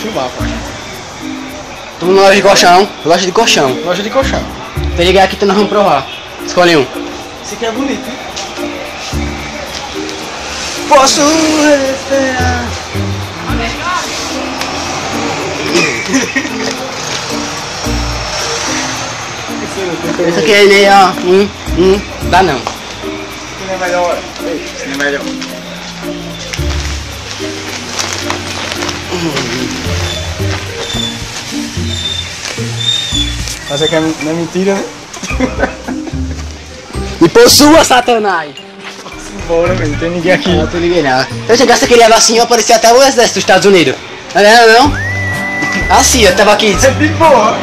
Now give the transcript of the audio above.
filmar, pai. Tu não gosta de colchão? Eu gosto de colchão. Loja de colchão. Pra ligar aqui, nós vamos provar. Escolhe um. Esse aqui é bonito, hein? Posso respirar. Esse aqui é ele, ó. Dá não. Esse não é melhor. Esse não é melhor. Mas isso aqui não é mentira, né? Me possua, Satanás! Bora, velho. Não tem ninguém aqui. Não, tô liguei não. Se eu chegasse aquele assim, eu aparecia até o exército dos Estados Unidos. Não é não? Assim, eu tava aqui. É de boa.